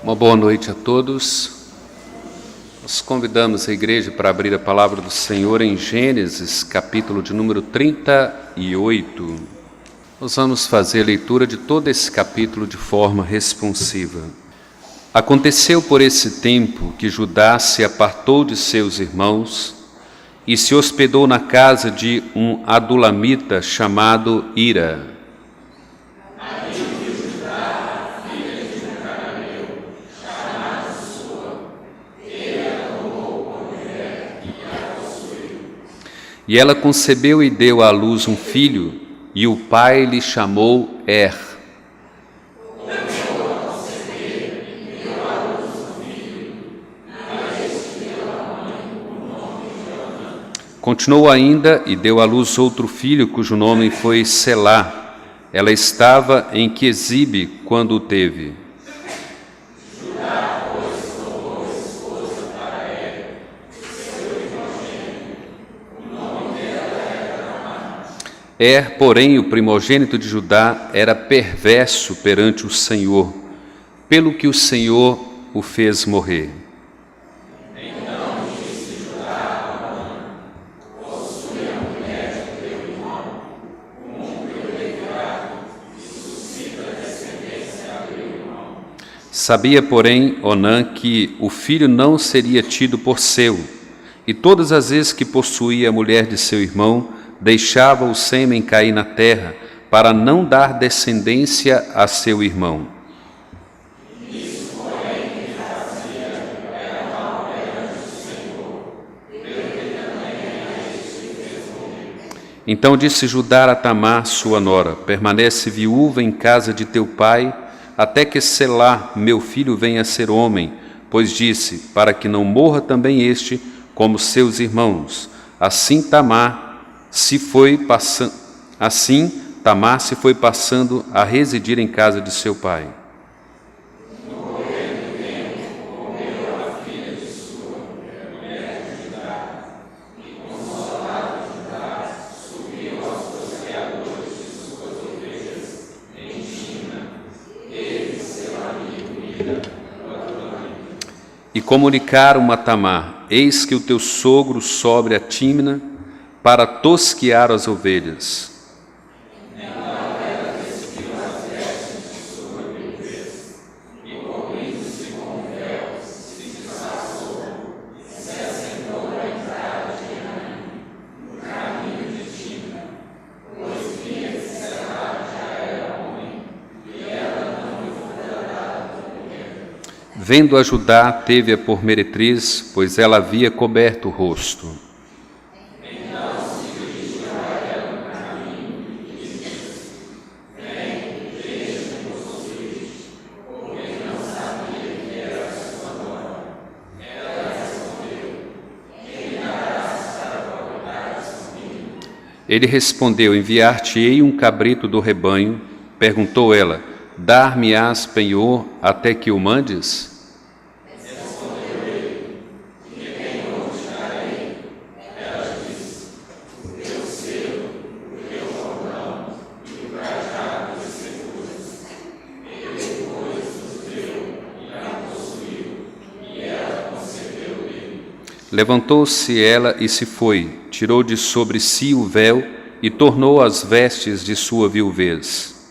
Uma boa noite a todos. Nós convidamos a igreja para abrir a palavra do Senhor em Gênesis, capítulo de número 38. Nós vamos fazer a leitura de todo esse capítulo de forma responsiva. Aconteceu por esse tempo que Judá se apartou de seus irmãos e se hospedou na casa de um adulamita chamado Hira. E ela concebeu e deu à luz um filho, e o pai lhe chamou Er. Continuou ainda e deu à luz outro filho, cujo nome foi Selá. Ela estava em Quezibe quando o teve. Porém, o primogênito de Judá era perverso perante o Senhor, pelo que o Senhor o fez morrer. Então disse Judá a Amã: possui a mulher de teu irmão, cumpre o decreto e suscita descendência a teu irmão. Sabia, porém, Onã que o filho não seria tido por seu, e todas as vezes que possuía a mulher de seu irmão, deixava o sêmen cair na terra, para não dar descendência a seu irmão. Isso, porém, que fazia era mal perante o Senhor, pelo que também a este fez morrer. Então disse Judá a Tamar, sua nora: permanece viúva em casa de teu pai, até que Selá, meu filho, venha a ser homem, pois disse, para que não morra também este, como seus irmãos. Assim Tamar se foi passando a residir em casa de seu pai. No correr do tempo, morreu a filha de sua mulher de Judá, e consolado Judá subiu aos tosqueadores de suas ovelhas em Timna, ele seu amigo Hira, o adulamita. E comunicaram a Tamar: eis que o teu sogro sobe a Timna para tosquear as ovelhas. Então ela vestiu as vestes de sua viuvez, e cobrindo-se com um véu, se disfarçou, e se assentou à entrada de Enaim, no caminho de Timna, pois via que Selá já era homem, e ela não lhe fora dada por mulher. Vendo-a Judá, teve-a por meretriz, pois ela havia coberto o rosto. Ele respondeu: enviar-te-ei um cabrito do rebanho. Perguntou ela: dar-me-ás penhor até que o mandes? Respondeu ele: que penhor te darei? Ela disse: o teu selo, o teu cordão e o cajado de seguras. Ele, pois, os deu e a possuiu, e ela concebeu dele. Levantou-se ela e se foi, tirou de sobre si o véu e tornou as vestes de sua viuvez.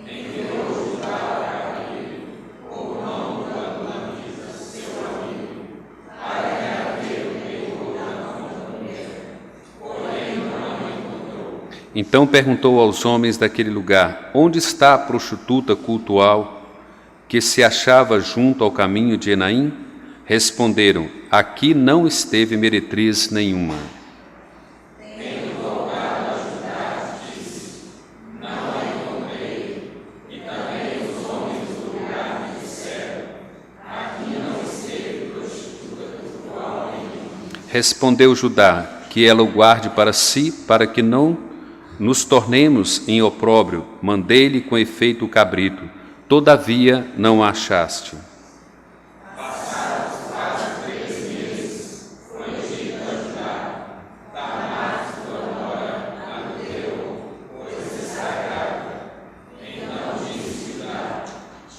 Enviou Judá a ele, o irmão do adulamita, seu amigo, para reaver o penhor da mão da mulher, porém não a encontrou. Então perguntou aos homens daquele lugar: onde está a prostituta cultual que se achava junto ao caminho de Enaim? Responderam: aqui não esteve meretriz nenhuma. Tendo voltado a Judá, disse: não a encontrei, e também os homens do lugar me disseram: aqui não esteve prostituta cultual nenhuma. Respondeu Judá: que ela o guarde para si, para que não nos tornemos em opróbrio. Mandei-lhe com efeito o cabrito, todavia não a achaste.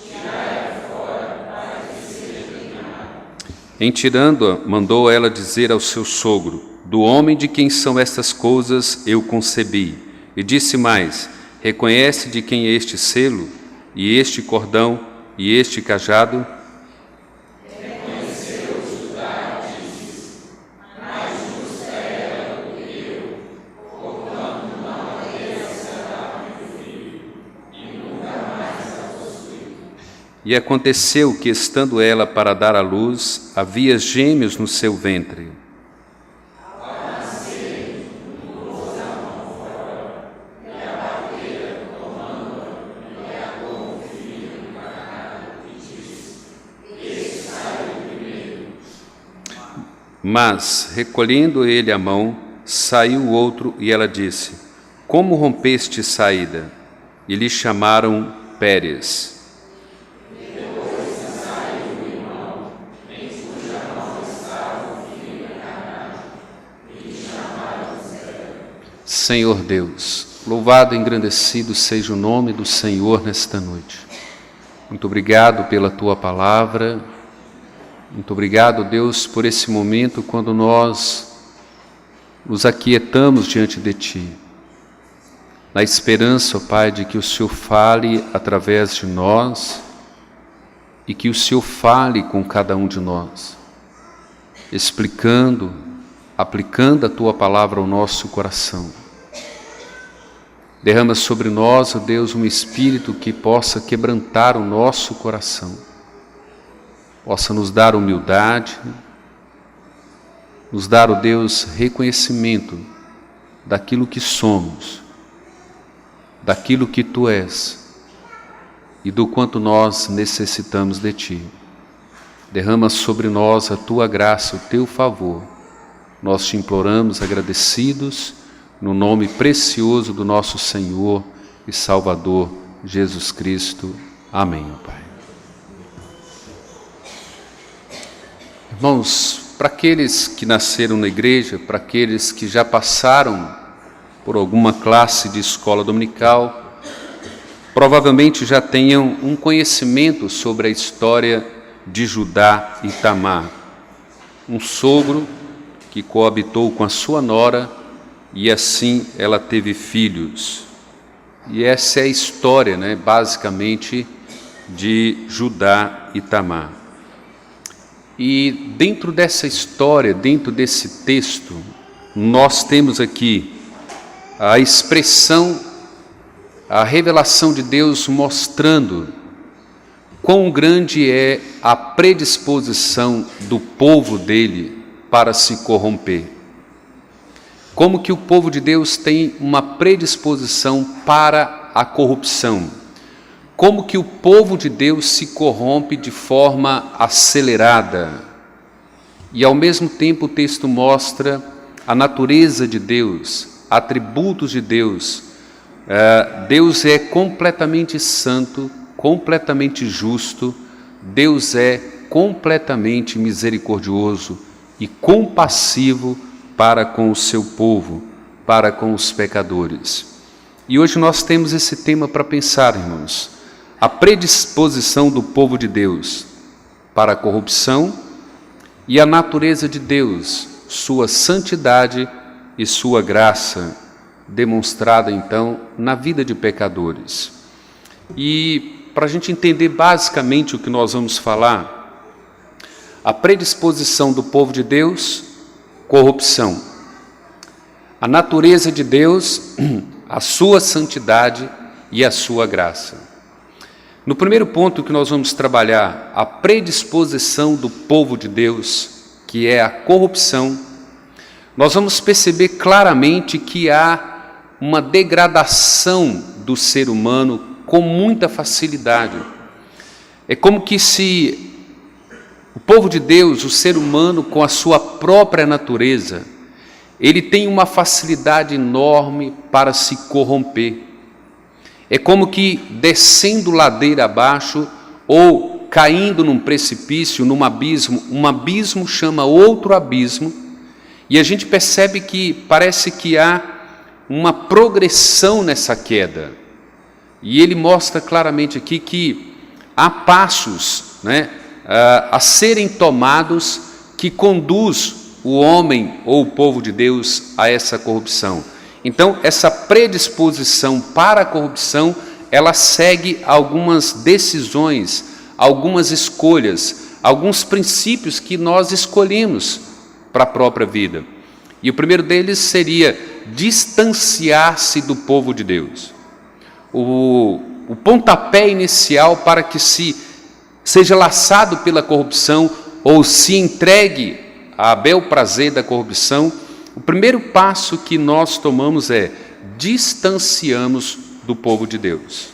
Tirai-a fora para Em tirando-a, mandou ela dizer ao seu sogro: do homem de quem são estas coisas eu concebi. E disse mais: reconhece de quem é este selo, e este cordão, e este cajado? Reconheceu Judá e disse: mais justa é ela do que eu, porquanto não havia será meu filho, e nunca mais a possuí. E aconteceu que, estando ela para dar à luz, havia gêmeos no seu ventre. Mas, recolhendo ele a mão, saiu o outro, e ela disse: como rompeste saída? E lhe chamaram Pérez. Senhor Deus, louvado e engrandecido seja o nome do Senhor nesta noite. Muito obrigado pela Tua palavra. Muito obrigado, Deus, por esse momento quando nós nos aquietamos diante de Ti, na esperança, ó Pai, de que o Senhor fale através de nós e que o Senhor fale com cada um de nós, explicando, aplicando a Tua palavra ao nosso coração. Derrama sobre nós, ó Deus, um Espírito que possa quebrantar o nosso coração, possa nos dar humildade, nos dar, ó Deus, reconhecimento daquilo que somos, daquilo que Tu és e do quanto nós necessitamos de Ti. Derrama sobre nós a Tua graça, o Teu favor. Nós Te imploramos agradecidos no nome precioso do nosso Senhor e Salvador Jesus Cristo. Amém, ó Pai. Irmãos, para aqueles que nasceram na igreja, para aqueles que já passaram por alguma classe de escola dominical, provavelmente já tenham um conhecimento sobre a história de Judá e Tamar, um sogro que coabitou com a sua nora e assim ela teve filhos. E essa é a história, basicamente, de Judá e Tamar. E dentro dessa história, dentro desse texto, nós temos aqui a expressão, a revelação de Deus mostrando quão grande é a predisposição do povo dele para se corromper. Como que o povo de Deus tem uma predisposição para a corrupção. Como que o povo de Deus se corrompe de forma acelerada. E ao mesmo tempo o texto mostra a natureza de Deus, atributos de Deus. Deus é completamente santo, completamente justo, Deus é completamente misericordioso e compassivo para com o seu povo, para com os pecadores. E hoje nós temos esse tema para pensar, irmãos, a predisposição do povo de Deus para a corrupção e a natureza de Deus, sua santidade e sua graça, demonstrada então na vida de pecadores. E para a gente entender basicamente o que nós vamos falar, a predisposição do povo de Deus, corrupção. A natureza de Deus, a sua santidade e a sua graça. No primeiro ponto que nós vamos trabalhar, a predisposição do povo de Deus, que é a corrupção, nós vamos perceber claramente que há uma degradação do ser humano com muita facilidade. É como que se o povo de Deus, o ser humano com a sua própria natureza, ele tem uma facilidade enorme para se corromper. É como que descendo ladeira abaixo ou caindo num precipício, num abismo, um abismo chama outro abismo, e a gente percebe que parece que há uma progressão nessa queda. E ele mostra claramente aqui que há passos, a serem tomados que conduz o homem ou o povo de Deus a essa corrupção. Então, essa predisposição para a corrupção, ela segue algumas decisões, algumas escolhas, alguns princípios que nós escolhemos para a própria vida. E o primeiro deles seria distanciar-se do povo de Deus. O pontapé inicial para que seja laçado pela corrupção ou se entregue a bel prazer da corrupção, o primeiro passo que nós tomamos é distanciamos do povo de Deus.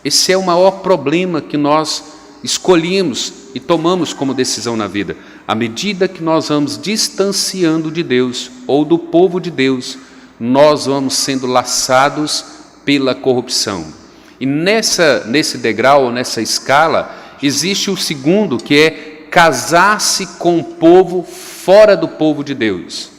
Esse é o maior problema que nós escolhemos e tomamos como decisão na vida. À medida que nós vamos distanciando de Deus ou do povo de Deus, nós vamos sendo laçados pela corrupção. E nesse degrau, nessa escala, existe o segundo, que é casar-se com o povo fora do povo de Deus.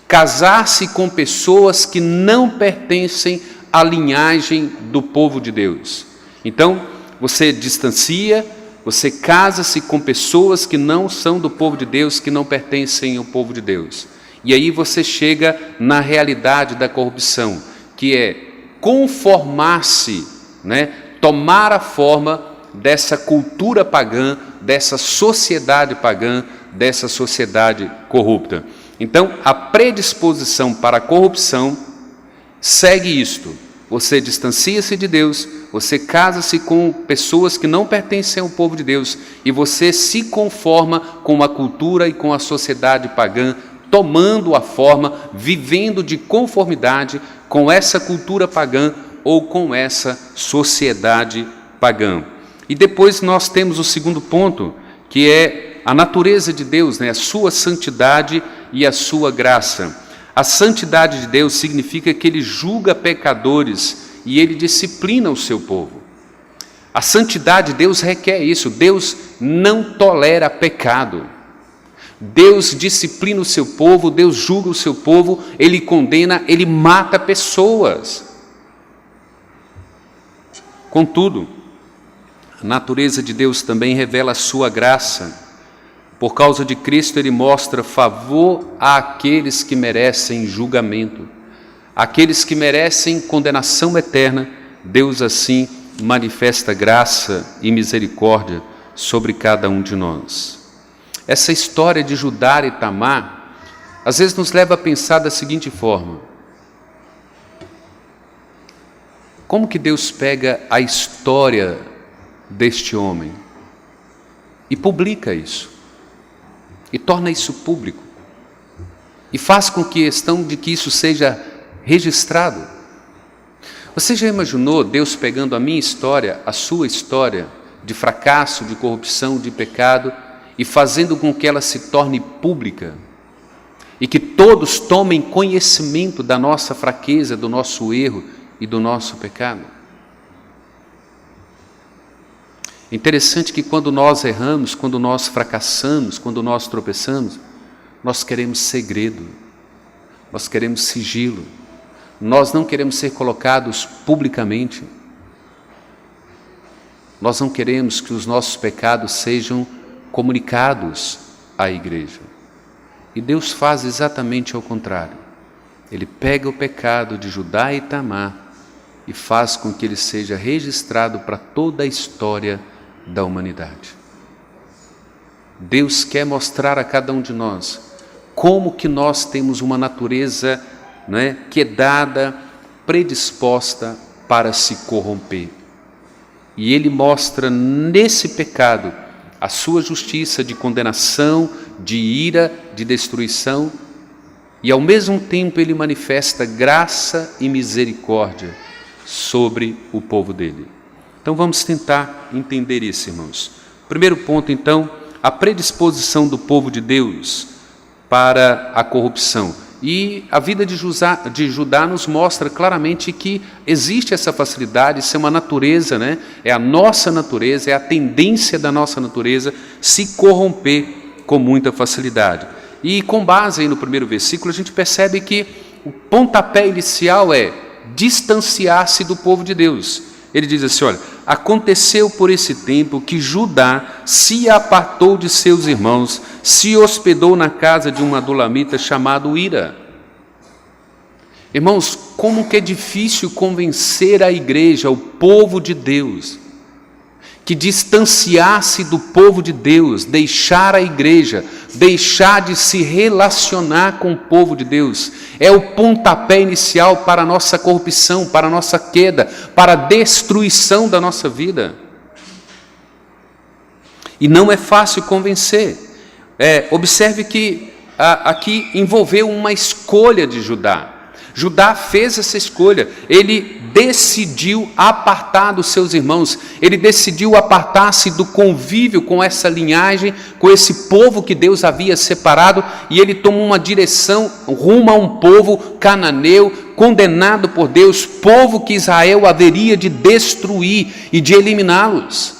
Casar-se com pessoas que não pertencem à linhagem do povo de Deus. Então, você distancia, você casa-se com pessoas que não são do povo de Deus, que não pertencem ao povo de Deus. E aí você chega na realidade da corrupção, que é conformar-se, tomar a forma dessa cultura pagã, dessa sociedade pagã, dessa sociedade corrupta. Então, a predisposição para a corrupção segue isto. Você distancia-se de Deus, você casa-se com pessoas que não pertencem ao povo de Deus e você se conforma com a cultura e com a sociedade pagã, tomando a forma, vivendo de conformidade com essa cultura pagã ou com essa sociedade pagã. E depois nós temos o segundo ponto, que é a natureza de Deus, a sua santidade e a sua graça. A santidade de Deus significa que Ele julga pecadores e Ele disciplina o seu povo. A santidade de Deus requer isso. Deus não tolera pecado. Deus disciplina o seu povo, Deus julga o seu povo, Ele condena, Ele mata pessoas. Contudo, a natureza de Deus também revela a sua graça. Por causa de Cristo, Ele mostra favor àqueles que merecem julgamento. Aqueles que merecem condenação eterna, Deus assim manifesta graça e misericórdia sobre cada um de nós. Essa história de Judá e Tamar, às vezes nos leva a pensar da seguinte forma: como que Deus pega a história deste homem e publica isso? E torna isso público, e faz com que isso seja registrado. Você já imaginou Deus pegando a minha história, a sua história, de fracasso, de corrupção, de pecado, e fazendo com que ela se torne pública, e que todos tomem conhecimento da nossa fraqueza, do nosso erro e do nosso pecado? É interessante que quando nós erramos, quando nós fracassamos, quando nós tropeçamos, nós queremos segredo, nós queremos sigilo, nós não queremos ser colocados publicamente, nós não queremos que os nossos pecados sejam comunicados à igreja. E Deus faz exatamente ao contrário. Ele pega o pecado de Judá e Tamar e faz com que ele seja registrado para toda a história da humanidade. Deus quer mostrar a cada um de nós como que nós temos uma natureza, quedada, predisposta para se corromper. E Ele mostra nesse pecado a sua justiça de condenação, de ira, de destruição, e ao mesmo tempo Ele manifesta graça e misericórdia sobre o povo dele. Então vamos tentar entender isso, irmãos. Primeiro ponto, então, a predisposição do povo de Deus para a corrupção. E a vida de Judá nos mostra claramente que existe essa facilidade, isso é uma natureza, é a nossa natureza, é a tendência da nossa natureza se corromper com muita facilidade. E com base aí no primeiro versículo, a gente percebe que o pontapé inicial é distanciar-se do povo de Deus. Ele diz assim, olha, aconteceu por esse tempo que Judá se apartou de seus irmãos, se hospedou na casa de um adulamita chamado Ira. Irmãos, como que é difícil convencer a igreja, o povo de Deus, que distanciar-se do povo de Deus, deixar a igreja, deixar de se relacionar com o povo de Deus, é o pontapé inicial para a nossa corrupção, para a nossa queda, para a destruição da nossa vida. E não é fácil convencer. Observe que aqui envolveu uma escolha de Judá. Judá fez essa escolha, ele decidiu apartar dos seus irmãos, ele decidiu apartar-se do convívio com essa linhagem, com esse povo que Deus havia separado, e ele tomou uma direção rumo a um povo cananeu, condenado por Deus, povo que Israel haveria de destruir e de eliminá-los.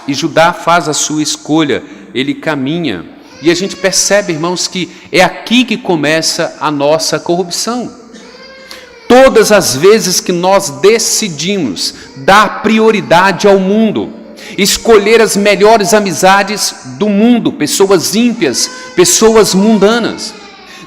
E Judá faz a sua escolha, ele caminha. E a gente percebe, irmãos, que é aqui que começa a nossa corrupção. Todas as vezes que nós decidimos dar prioridade ao mundo, escolher as melhores amizades do mundo, pessoas ímpias, pessoas mundanas,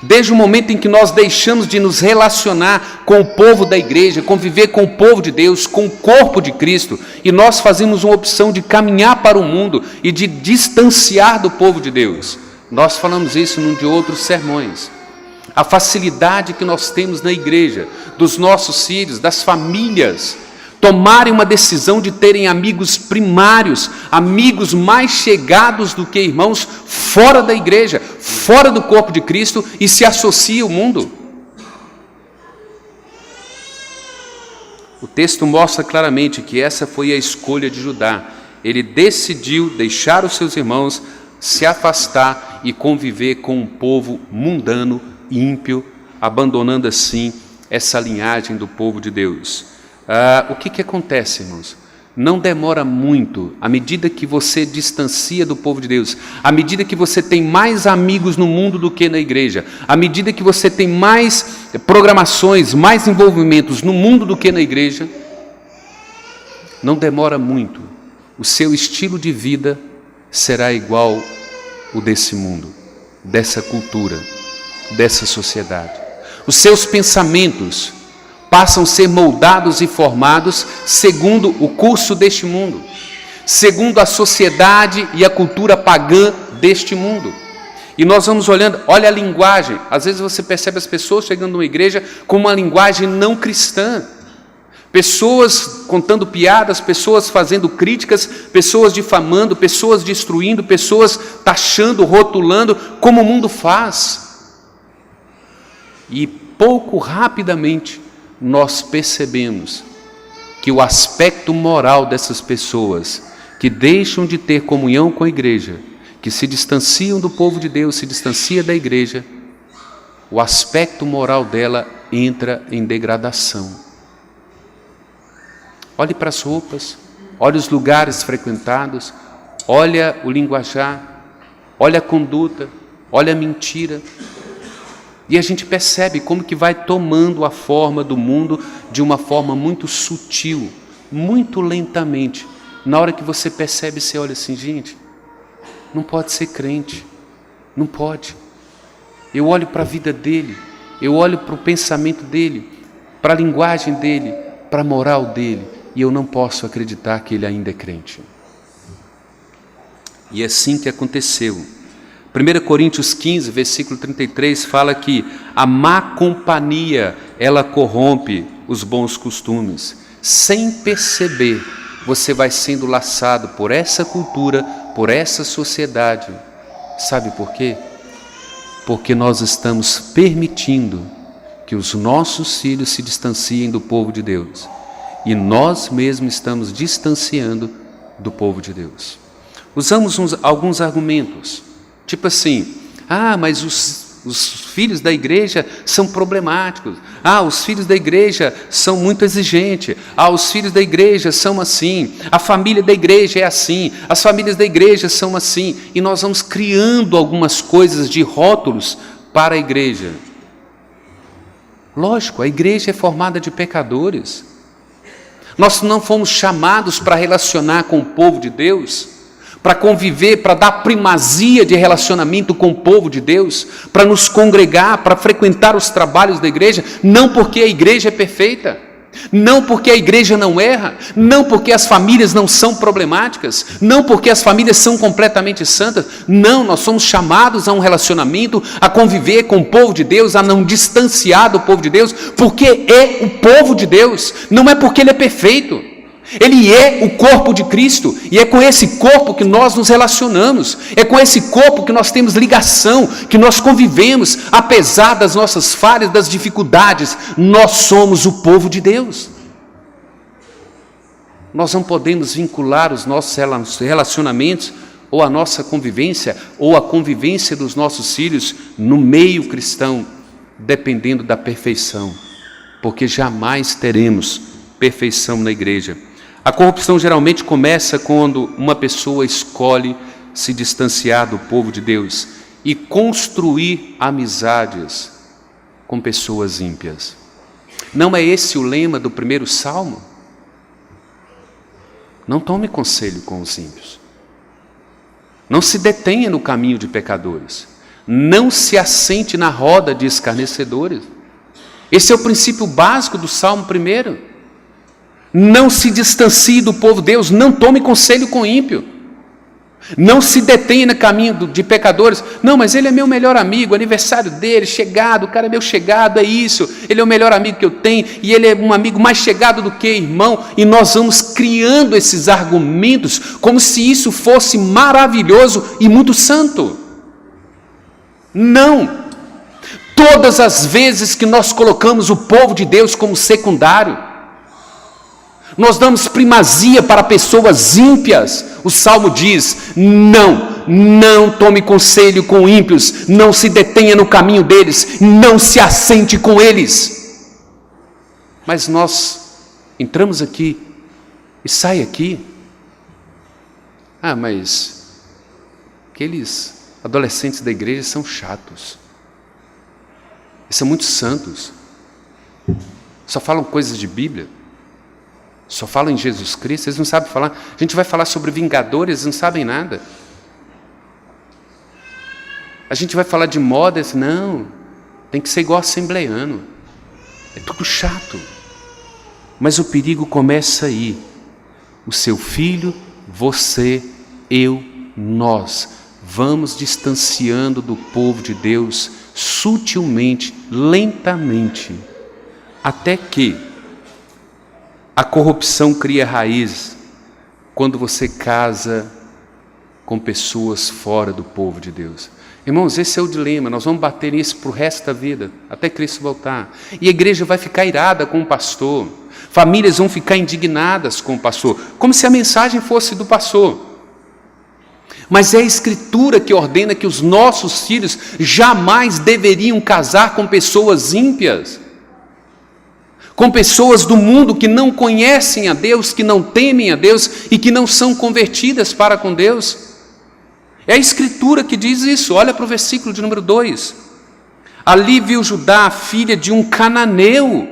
desde o momento em que nós deixamos de nos relacionar com o povo da igreja, conviver com o povo de Deus, com o corpo de Cristo, e nós fazemos uma opção de caminhar para o mundo e de distanciar do povo de Deus. Nós falamos isso num de outros sermões. A facilidade que nós temos na igreja, dos nossos filhos, das famílias, tomarem uma decisão de terem amigos primários, amigos mais chegados do que irmãos, fora da igreja, fora do corpo de Cristo, e se associa ao mundo. O texto mostra claramente que essa foi a escolha de Judá. Ele decidiu deixar os seus irmãos, se afastar e conviver com um povo mundano, ímpio, abandonando assim essa linhagem do povo de Deus. O que acontece, irmãos? Não demora muito, à medida que você distancia do povo de Deus, à medida que você tem mais amigos no mundo do que na igreja, à medida que você tem mais programações, mais envolvimentos no mundo do que na igreja, não demora muito, o seu estilo de vida será igual o desse mundo, dessa cultura, dessa sociedade. Os seus pensamentos passam a ser moldados e formados segundo o curso deste mundo, segundo a sociedade e a cultura pagã deste mundo. E nós vamos olhando, olha a linguagem, às vezes você percebe as pessoas chegando numa igreja com uma linguagem não cristã, pessoas contando piadas, pessoas fazendo críticas, pessoas difamando, pessoas destruindo, pessoas taxando, rotulando, como o mundo faz. E rapidamente, nós percebemos que o aspecto moral dessas pessoas que deixam de ter comunhão com a igreja, que se distanciam do povo de Deus, se distanciam da igreja, o aspecto moral dela entra em degradação. Olhe para as roupas, olhe os lugares frequentados, olha o linguajar, olha a conduta, olha a mentira. E a gente percebe como que vai tomando a forma do mundo de uma forma muito sutil, muito lentamente. Na hora que você percebe, você olha assim, gente, não pode ser crente, não pode. Eu olho para a vida dele, eu olho para o pensamento dele, para a linguagem dele, para a moral dele, e eu não posso acreditar que ele ainda é crente. E é assim que aconteceu. 1 Coríntios 15, versículo 33, fala que a má companhia, ela corrompe os bons costumes. Sem perceber, você vai sendo laçado por essa cultura, por essa sociedade. Sabe por quê? Porque nós estamos permitindo que os nossos filhos se distanciem do povo de Deus. E nós mesmos estamos distanciando do povo de Deus. Usamos alguns argumentos, tipo assim, mas os filhos da igreja são problemáticos, os filhos da igreja são muito exigentes, os filhos da igreja são assim, a família da igreja é assim, as famílias da igreja são assim, e nós vamos criando algumas coisas de rótulos para a igreja. Lógico, a igreja é formada de pecadores. Nós não fomos chamados para relacionar com o povo de Deus, para conviver, para dar primazia de relacionamento com o povo de Deus, para nos congregar, para frequentar os trabalhos da igreja, não porque a igreja é perfeita, não porque a igreja não erra, não porque as famílias não são problemáticas, não porque as famílias são completamente santas. Não, nós somos chamados a um relacionamento, a conviver com o povo de Deus, a não distanciar do povo de Deus, porque é o povo de Deus, não é porque ele é perfeito. Ele é o corpo de Cristo, e é com esse corpo que nós nos relacionamos, é com esse corpo que nós temos ligação, que nós convivemos, apesar das nossas falhas, das dificuldades. Nós somos o povo de Deus. Nós não podemos vincular os nossos relacionamentos, ou a nossa convivência, ou a convivência dos nossos filhos no meio cristão, dependendo da perfeição, porque jamais teremos perfeição na igreja. A corrupção geralmente começa quando uma pessoa escolhe se distanciar do povo de Deus e construir amizades com pessoas ímpias. Não é esse o lema do primeiro salmo? Não tome conselho com os ímpios. Não se detenha no caminho de pecadores. Não se assente na roda de escarnecedores. Esse é o princípio básico do salmo primeiro. Não se distancie do povo de Deus, não tome conselho com ímpio. Não se detenha no caminho de pecadores. Não, mas ele é meu melhor amigo, aniversário dele, chegado, o cara é meu chegado, é isso. Ele é o melhor amigo que eu tenho, e ele é um amigo mais chegado do que irmão. E nós vamos criando esses argumentos como se isso fosse maravilhoso e muito santo. Não. Todas as vezes que nós colocamos o povo de Deus como secundário, nós damos primazia para pessoas ímpias. O Salmo diz: não tome conselho com ímpios, não se detenha no caminho deles, não se assente com eles. Mas nós entramos aqui e sai aqui. Mas aqueles adolescentes da igreja são chatos, eles são muito santos, só falam coisas de Bíblia, só falam em Jesus Cristo, eles não sabem falar. A gente vai falar sobre vingadores, eles não sabem nada. A gente vai falar de moda, eles, não, tem que ser igual assembleiano. É tudo chato. Mas o perigo começa aí. O seu filho, você, eu, nós, vamos distanciando do povo de Deus sutilmente, lentamente, até que a corrupção cria raiz quando você casa com pessoas fora do povo de Deus. Irmãos, esse é o dilema, nós vamos bater nisso para o resto da vida, até Cristo voltar. E a igreja vai ficar irada com o pastor, famílias vão ficar indignadas com o pastor, como se a mensagem fosse do pastor. Mas é a Escritura que ordena que os nossos filhos jamais deveriam casar com pessoas ímpias, com pessoas do mundo que não conhecem a Deus, que não temem a Deus e que não são convertidas para com Deus. É a Escritura que diz isso. Olha para o versículo de número 2. Ali viu Judá a filha de um cananeu,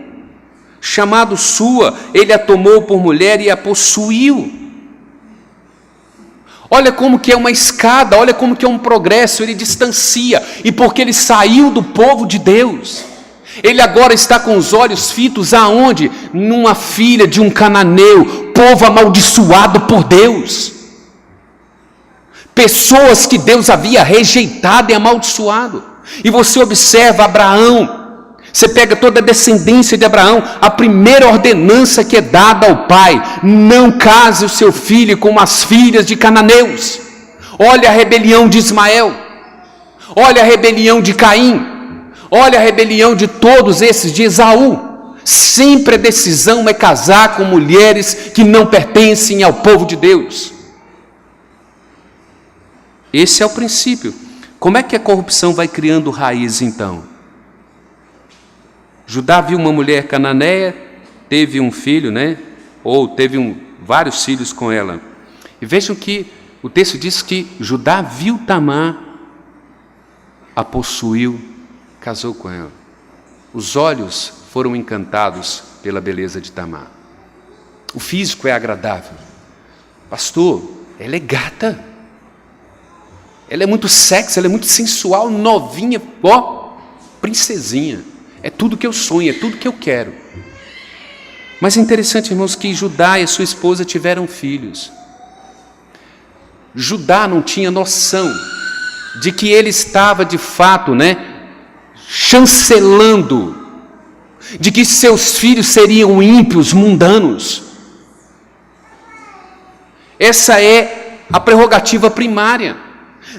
chamado Sua, ele a tomou por mulher e a possuiu. Olha como que é uma escada, olha como que é um progresso, ele distancia, e porque ele saiu do povo de Deus, ele agora está com os olhos fitos aonde? Numa filha de um cananeu, povo amaldiçoado por Deus. Pessoas que Deus havia rejeitado e amaldiçoado. E você observa Abraão, você pega toda a descendência de Abraão, a primeira ordenança que é dada ao pai: não case o seu filho com as filhas de cananeus. Olha a rebelião de Ismael, olha a rebelião de Caim, olha a rebelião de todos esses, de Esaú. Sempre a decisão é casar com mulheres que não pertencem ao povo de Deus. Esse é o princípio. Como é que a corrupção vai criando raiz então? Judá viu uma mulher cananeia, teve um filho, ou teve vários filhos com ela. E vejam que o texto diz que Judá viu Tamar, a possuiu, casou com ela. Os olhos foram encantados pela beleza de Tamar. o físico é agradável. Pastor, ela é gata. Ela é muito sexy, ela é muito sensual, novinha, princesinha. É tudo que eu sonho, é tudo que eu quero. Mas é interessante, irmãos, que Judá e a sua esposa tiveram filhos. Judá não tinha noção de que ele estava, de fato, chancelando, de que seus filhos seriam ímpios, mundanos. Essa é a prerrogativa primária.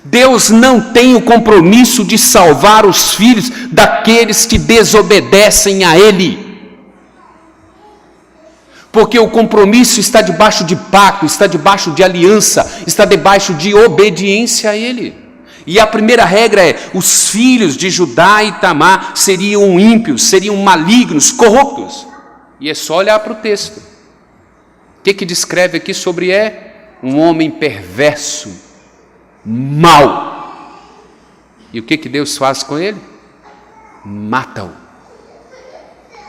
Deus não tem o compromisso de salvar os filhos daqueles que desobedecem a Ele. Porque o compromisso está debaixo de pacto, está debaixo de aliança, está debaixo de obediência a Ele. E a primeira regra é: os filhos de Judá e Tamar seriam ímpios, seriam malignos, corruptos. E é só olhar para o texto. O que descreve aqui sobre um homem perverso, mau. E o que Deus faz com ele? Mata-o.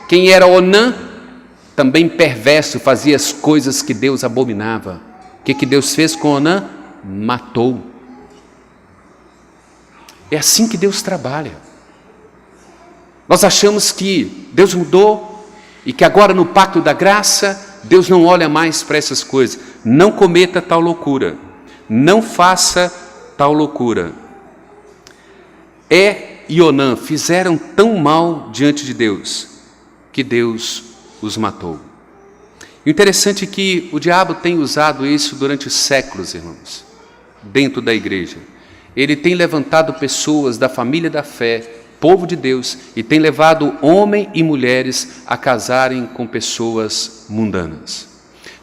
Quem era Onã? Também perverso, fazia as coisas que Deus abominava. O que Deus fez com Onã? Matou. É assim que Deus trabalha. Nós achamos que Deus mudou e que agora no pacto da graça Deus não olha mais para essas coisas. Não cometa tal loucura. Não faça tal loucura. E Onã fizeram tão mal diante de Deus que Deus os matou. O interessante é que o diabo tem usado isso durante séculos, irmãos, dentro da igreja. Ele tem levantado pessoas da família da fé, povo de Deus, e tem levado homens e mulheres a casarem com pessoas mundanas.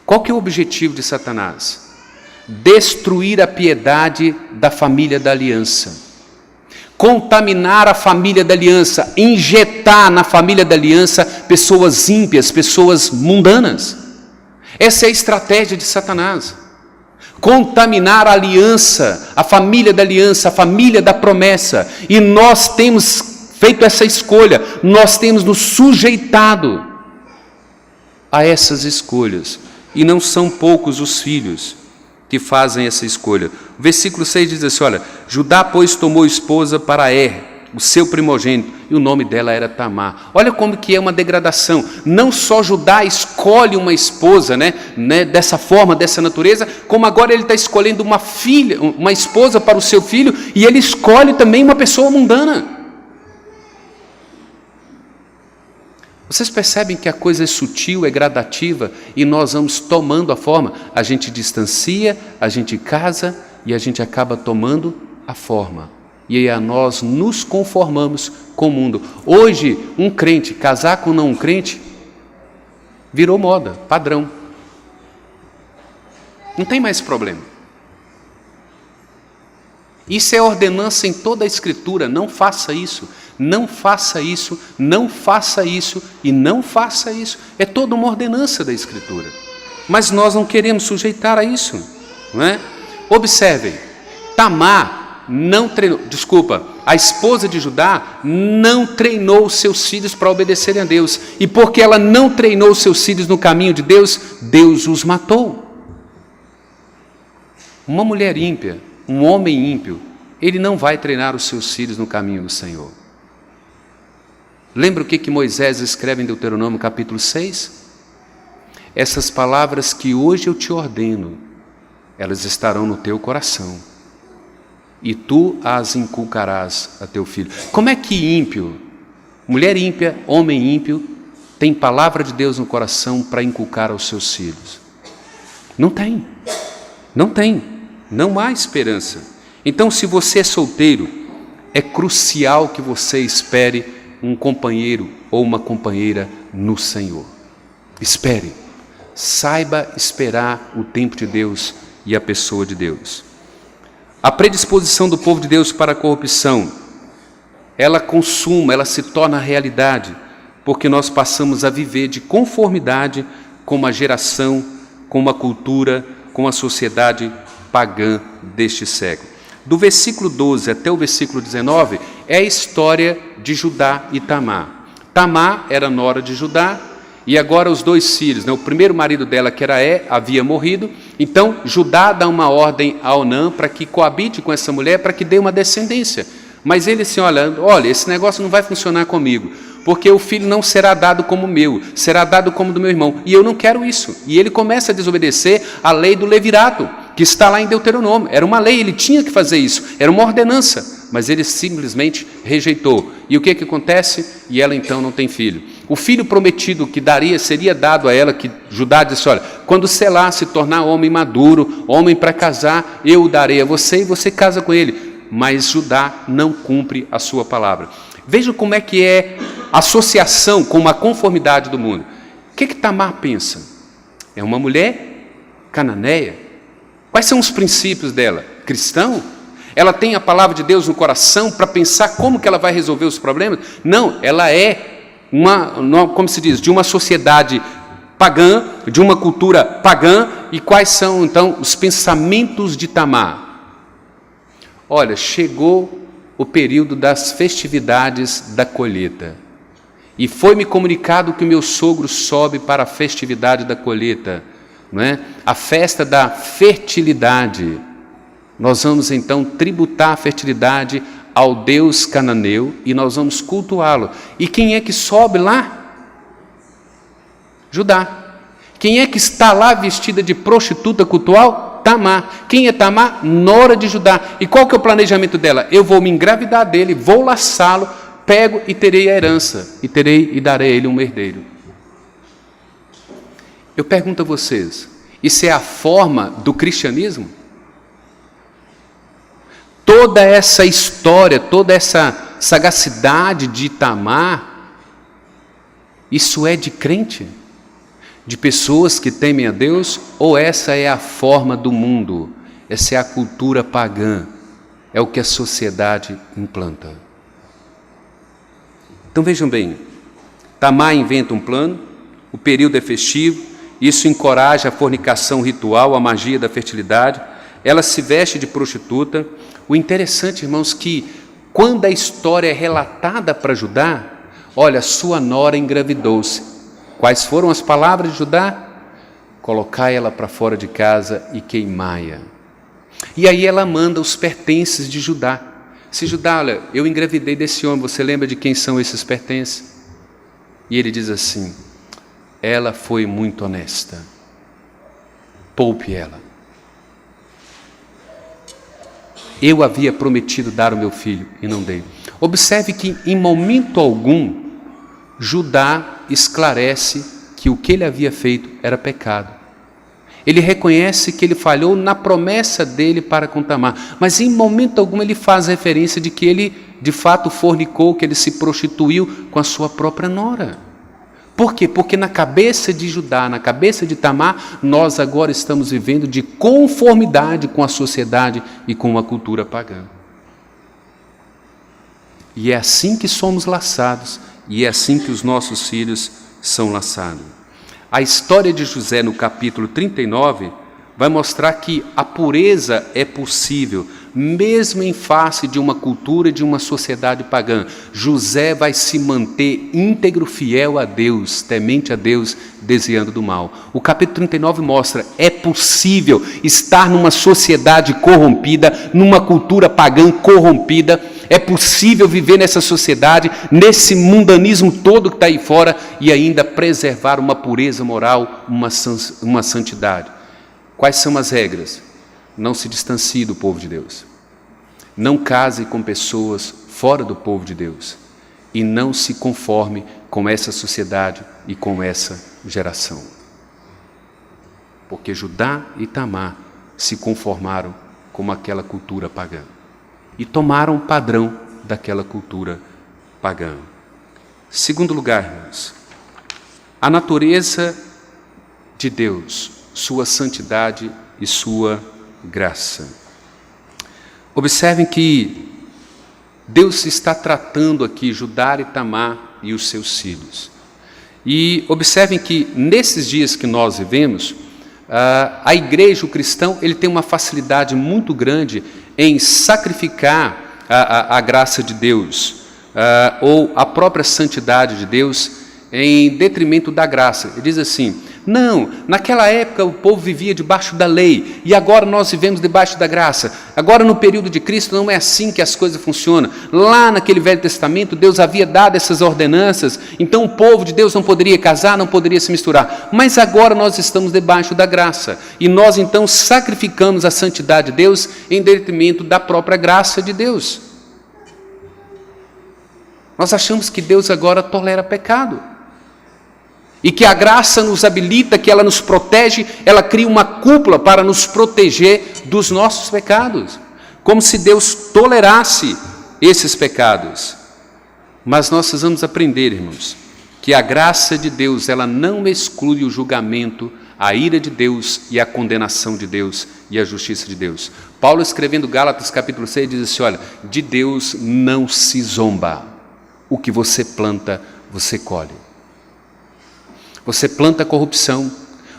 Qual que é o objetivo de Satanás? Destruir a piedade da família da aliança, contaminar a família da aliança, injetar na família da aliança pessoas ímpias, pessoas mundanas. Essa é a estratégia de Satanás. Contaminar a aliança, a família da aliança, a família da promessa. E nós temos feito essa escolha, nós temos nos sujeitado a essas escolhas. E não são poucos os filhos que fazem essa escolha. O versículo 6 diz assim: olha, Judá, pois, tomou esposa para o seu primogênito, e o nome dela era Tamar. Olha como que é uma degradação. Não só Judá escolhe uma esposa, dessa forma, dessa natureza, como agora ele está escolhendo uma filha, uma esposa para o seu filho, e ele escolhe também uma pessoa mundana. Vocês percebem que a coisa é sutil, é gradativa, e nós vamos tomando a forma. A gente distancia, a gente casa, e a gente acaba tomando a forma. E aí nós nos conformamos com o mundo. Hoje, um crente casar com não um crente virou moda, padrão. Não tem mais problema. Isso é ordenança em toda a Escritura. Não faça isso, não faça isso, não faça isso e não faça isso. É toda uma ordenança da Escritura. Mas nós não queremos sujeitar a isso, não é? Observem, Tamar não treinou, a esposa de Judá não treinou seus filhos para obedecerem a Deus. E porque ela não treinou seus filhos no caminho de Deus, Deus os matou. Uma mulher ímpia, um homem ímpio, ele não vai treinar os seus filhos no caminho do Senhor. Lembra o que Moisés escreve em Deuteronômio capítulo 6? Essas palavras que hoje eu te ordeno, elas estarão no teu coração, e tu as inculcarás a teu filho. Como é que ímpio, mulher ímpia, homem ímpio, tem palavra de Deus no coração para inculcar aos seus filhos? Não tem, não há esperança. Então, se você é solteiro, é crucial que você espere um companheiro ou uma companheira no Senhor. Espere, saiba esperar o tempo de Deus e a pessoa de Deus. A predisposição do povo de Deus para a corrupção, ela se torna realidade, porque nós passamos a viver de conformidade com uma geração, com uma cultura, com a sociedade pagã deste século. Do versículo 12 até o versículo 19 é a história de Judá e Tamar. Tamar era nora de Judá e agora os 2 filhos, né? O primeiro marido dela, que era havia morrido, então Judá dá uma ordem a Onã para que coabite com essa mulher, para que dê uma descendência. Mas ele assim, olha, esse negócio não vai funcionar comigo, porque o filho não será dado como meu, será dado como do meu irmão, e eu não quero isso. E ele começa a desobedecer a lei do levirato, que está lá em Deuteronômio. Era uma lei, ele tinha que fazer isso, era uma ordenança, mas ele simplesmente rejeitou. E o que acontece? E ela então não tem filho. O filho prometido que seria dado a ela, que Judá disse, olha, quando Selá se tornar homem maduro, homem para casar, eu o darei a você e você casa com ele. Mas Judá não cumpre a sua palavra. Vejam como é que é a associação com a conformidade do mundo. O que Tamar pensa? É uma mulher cananeia. Quais são os princípios dela? Cristão? Ela tem a palavra de Deus no coração para pensar como que ela vai resolver os problemas? Não, ela é como se diz, de uma sociedade pagã, de uma cultura pagã. E quais são então os pensamentos de Tamar? Olha, chegou o período das festividades da colheita, e foi-me comunicado que o meu sogro sobe para a festividade da colheita, não é? A festa da fertilidade. Nós vamos então tributar a fertilidade ao Deus cananeu e nós vamos cultuá-lo. E quem é que sobe lá? Judá. Quem é que está lá vestida de prostituta cultual? Tamar. Quem é Tamar? Nora de Judá. E qual que é o planejamento dela? Eu vou me engravidar dele, vou laçá-lo, pego e terei a herança, e darei a ele um herdeiro. Eu pergunto a vocês, isso é a forma do cristianismo? Toda essa história, toda essa sagacidade de Tamar, isso é de crente? De pessoas que temem a Deus? Ou essa é a forma do mundo? Essa é a cultura pagã? É o que a sociedade implanta? Então vejam bem, Tamar inventa um plano, o período é festivo, isso encoraja a fornicação ritual, a magia da fertilidade, ela se veste de prostituta. O interessante, irmãos, que quando a história é relatada para Judá, olha, sua nora engravidou-se. Quais foram as palavras de Judá? Colocai ela para fora de casa e queimai-a. E aí ela manda os pertences de Judá. Se Judá, olha, eu engravidei desse homem, você lembra de quem são esses pertences? E ele diz assim, ela foi muito honesta, poupe ela. Eu havia prometido dar o meu filho e não dei. Observe que em momento algum, Judá esclarece que o que ele havia feito era pecado. Ele reconhece que ele falhou na promessa dele para com Tamar, mas em momento algum ele faz referência de que ele de fato fornicou, que ele se prostituiu com a sua própria nora. Por quê? Porque na cabeça de Judá, na cabeça de Tamar, nós agora estamos vivendo de conformidade com a sociedade e com a cultura pagã. E é assim que somos laçados, e é assim que os nossos filhos são laçados. A história de José no capítulo 39 vai mostrar que a pureza é possível, mesmo em face de uma cultura e de uma sociedade pagã. José vai se manter íntegro, fiel a Deus, temente a Deus, desviando do mal. O capítulo 39 mostra, é possível estar numa sociedade corrompida, numa cultura pagã corrompida. É possível viver nessa sociedade, nesse mundanismo todo que está aí fora, e ainda preservar uma pureza moral, uma santidade. Quais são as regras? Não se distancie do povo de Deus. Não case com pessoas fora do povo de Deus. E não se conforme com essa sociedade e com essa geração. Porque Judá e Tamar se conformaram com aquela cultura pagã. E tomaram o padrão daquela cultura pagã. Segundo lugar, irmãos, a natureza de Deus, sua santidade e sua graça. Observem que Deus está tratando aqui Judá e Tamar e os seus filhos. E observem que nesses dias que nós vivemos, a igreja, o cristão, ele tem uma facilidade muito grande em sacrificar a graça de Deus, ou a própria santidade de Deus, em detrimento da graça. Ele diz assim: não, naquela época o povo vivia debaixo da lei e agora nós vivemos debaixo da graça. Agora no período de Cristo não é assim que as coisas funcionam. Lá naquele Velho Testamento Deus havia dado essas ordenanças, então o povo de Deus não poderia casar, não poderia se misturar. Mas agora nós estamos debaixo da graça e nós então sacrificamos a santidade de Deus em detrimento da própria graça de Deus. Nós achamos que Deus agora tolera pecado. E que a graça nos habilita, que ela nos protege, ela cria uma cúpula para nos proteger dos nossos pecados. Como se Deus tolerasse esses pecados. Mas nós precisamos aprender, irmãos, que a graça de Deus, ela não exclui o julgamento, a ira de Deus e a condenação de Deus e a justiça de Deus. Paulo, escrevendo Gálatas capítulo 6, diz assim: olha, de Deus não se zomba. O que você planta, você colhe. Você planta corrupção,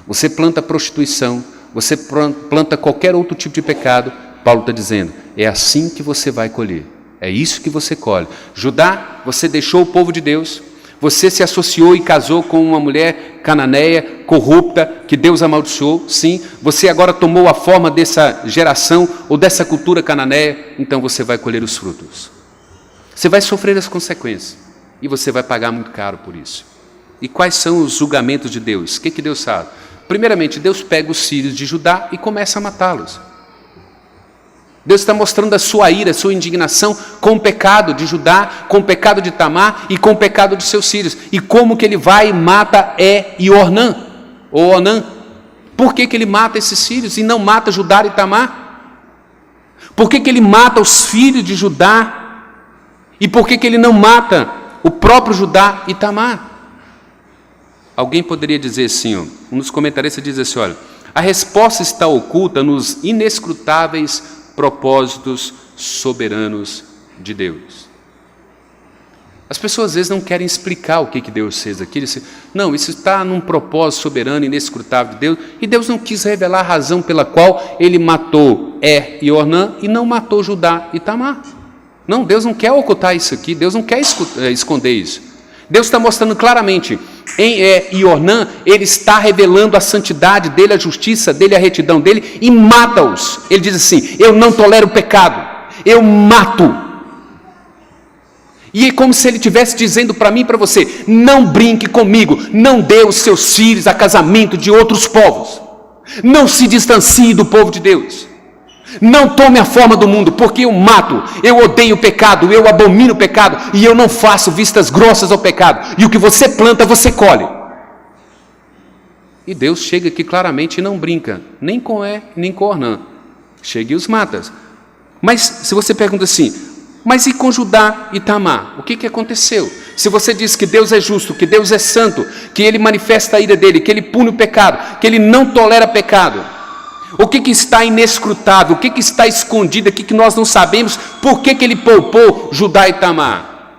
você planta prostituição, você planta qualquer outro tipo de pecado. Paulo está dizendo, é assim que você vai colher, é isso que você colhe. Judá, você deixou o povo de Deus, você se associou e casou com uma mulher cananeia, corrupta, que Deus amaldiçoou, sim. Você agora tomou a forma dessa geração ou dessa cultura cananeia, então você vai colher os frutos. Você vai sofrer as consequências e você vai pagar muito caro por isso. E quais são os julgamentos de Deus? O que Deus faz? Primeiramente, Deus pega os filhos de Judá e começa a matá-los. Deus está mostrando a sua ira, a sua indignação com o pecado de Judá, com o pecado de Tamar e com o pecado de seus filhos. E como que ele vai e mata e Ornã, ou Onã. Por que ele mata esses filhos e não mata Judá e Tamar? Por que ele mata os filhos de Judá? E por que ele não mata o próprio Judá e Tamar? Alguém poderia dizer assim, ó, um dos comentaristas diz assim, olha, a resposta está oculta nos inescrutáveis propósitos soberanos de Deus. As pessoas às vezes não querem explicar o que Deus fez aqui. Dizem, não, isso está num propósito soberano, inescrutável de Deus, e Deus não quis revelar a razão pela qual ele matou e Ornã e não matou Judá e Tamar. Não, Deus não quer ocultar isso aqui, Deus não quer esconder isso. Deus está mostrando claramente, em Ornã, ele está revelando a santidade dele, a justiça dele, a retidão dele, e mata-os. Ele diz assim, eu não tolero o pecado, eu mato. E é como se ele estivesse dizendo para mim e para você, não brinque comigo, não dê os seus filhos a casamento de outros povos, não se distancie do povo de Deus. Não tome a forma do mundo, porque eu mato, eu odeio o pecado, eu abomino o pecado, e eu não faço vistas grossas ao pecado, e o que você planta, você colhe. E Deus chega aqui claramente e não brinca, nem com nem com Ornã, chega e os mata. Mas se você pergunta assim, mas e com Judá e Tamar? O que aconteceu? Se você diz que Deus é justo, que Deus é santo, que Ele manifesta a ira dele, que Ele pune o pecado, que Ele não tolera pecado, o que está inescrutável, o que está escondido aqui que nós não sabemos, por que ele poupou Judá e Tamar?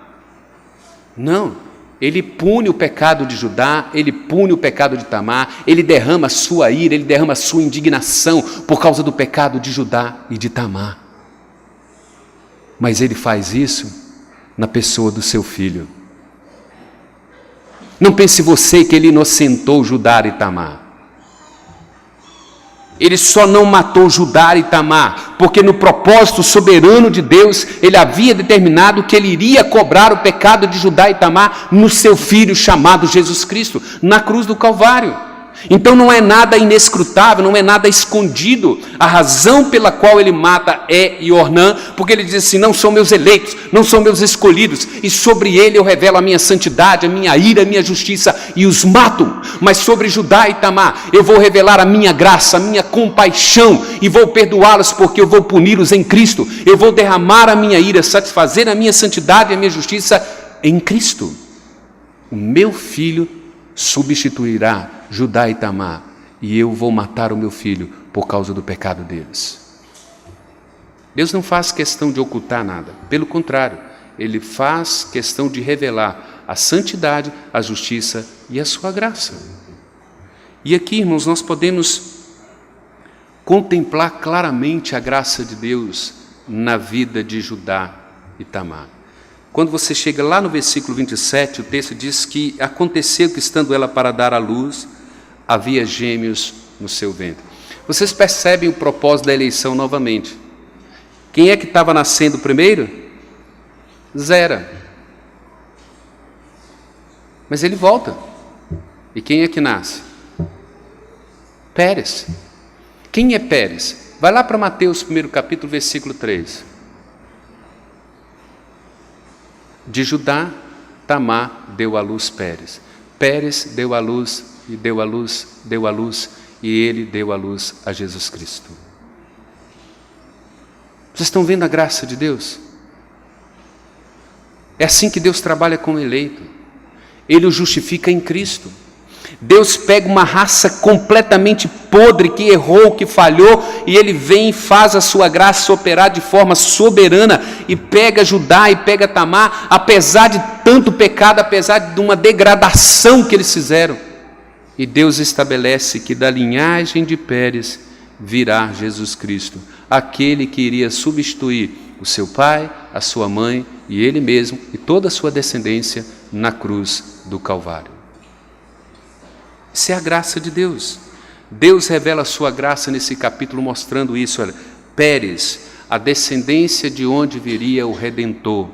Não, ele pune o pecado de Judá, ele pune o pecado de Tamar, ele derrama a sua ira, ele derrama a sua indignação por causa do pecado de Judá e de Tamar. Mas ele faz isso na pessoa do seu filho. Não pense você que ele inocentou Judá e Tamar. Ele só não matou Judá e Tamar, porque no propósito soberano de Deus, ele havia determinado que ele iria cobrar o pecado de Judá e Tamar no seu filho chamado Jesus Cristo, na cruz do Calvário. Então não é nada inescrutável, não é nada escondido a razão pela qual ele mata e Ornã, porque ele diz assim, não são meus eleitos, não são meus escolhidos, e sobre ele eu revelo a minha santidade, a minha ira, a minha justiça, e os mato. Mas sobre Judá e Tamar eu vou revelar a minha graça, a minha compaixão, e vou perdoá-los porque eu vou puni-los em Cristo. Eu vou derramar a minha ira, satisfazer a minha santidade e a minha justiça em Cristo. O meu filho substituirá Judá e Tamar, e eu vou matar o meu filho por causa do pecado deles. Deus não faz questão de ocultar nada, pelo contrário, Ele faz questão de revelar a santidade, a justiça e a sua graça. E aqui, irmãos, nós podemos contemplar claramente a graça de Deus na vida de Judá e Tamar. Quando você chega lá no versículo 27, o texto diz que aconteceu que, estando ela para dar à luz, havia gêmeos no seu ventre. Vocês percebem o propósito da eleição novamente. Quem é que estava nascendo primeiro? Zera. Mas ele volta. E quem é que nasce? Pérez. Quem é Pérez? Vai lá para Mateus, 1º capítulo, versículo 3. De Judá, Tamar deu à luz Pérez. Pérez deu à luz, e deu à luz, deu à luz, e ele deu à luz a Jesus Cristo. Vocês estão vendo a graça de Deus? É assim que Deus trabalha com o eleito. Ele o justifica em Cristo. Deus pega uma raça completamente podre, que errou, que falhou, e Ele vem e faz a sua graça operar de forma soberana, e pega Judá e pega Tamar, apesar de tanto pecado, apesar de uma degradação que eles fizeram. E Deus estabelece que da linhagem de Pérez virá Jesus Cristo, aquele que iria substituir o seu pai, a sua mãe e ele mesmo e toda a sua descendência na cruz do Calvário. Isso é a graça de Deus. Deus revela a sua graça nesse capítulo mostrando isso. Olha, Pérez, a descendência de onde viria o Redentor,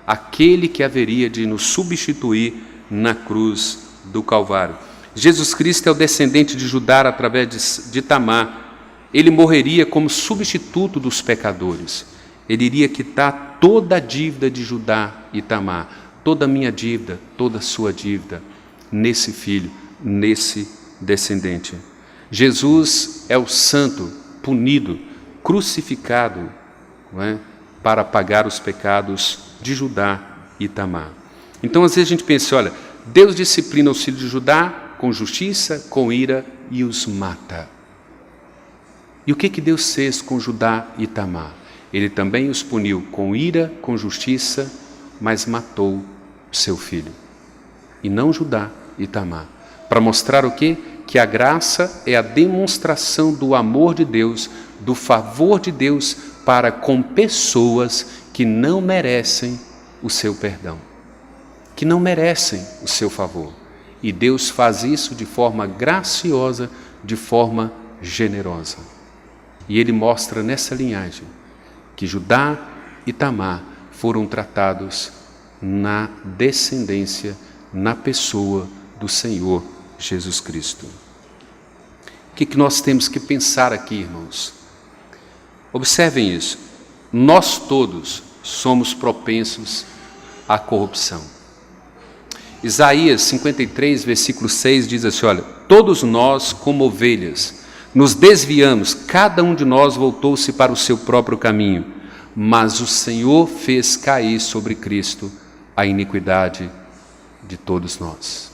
aquele que haveria de nos substituir na cruz do Calvário. Jesus Cristo é o descendente de Judá através de Tamar. Ele morreria como substituto dos pecadores. Ele iria quitar toda a dívida de Judá e Tamar, toda a minha dívida, toda a sua dívida, nesse filho, nesse descendente. Jesus é o santo, punido, crucificado, não é? Para pagar os pecados de Judá e Tamar. Então, às vezes a gente pensa, olha, Deus disciplina os filhos de Judá com justiça, com ira e os mata. E o que Deus fez com Judá e Tamar? Ele também os puniu com ira, com justiça, mas matou seu filho. E não Judá e Tamar. Para mostrar o quê? Que a graça é a demonstração do amor de Deus, do favor de Deus para com pessoas que não merecem o seu perdão, que não merecem o seu favor. E Deus faz isso de forma graciosa, de forma generosa. E Ele mostra nessa linhagem que Judá e Tamar foram tratados na descendência, na pessoa do Senhor Jesus Cristo. O que nós temos que pensar aqui, irmãos? Observem isso. Nós todos somos propensos à corrupção. Isaías 53, versículo 6 diz assim, olha, todos nós como ovelhas nos desviamos, cada um de nós voltou-se para o seu próprio caminho, mas o Senhor fez cair sobre Cristo a iniquidade de todos nós.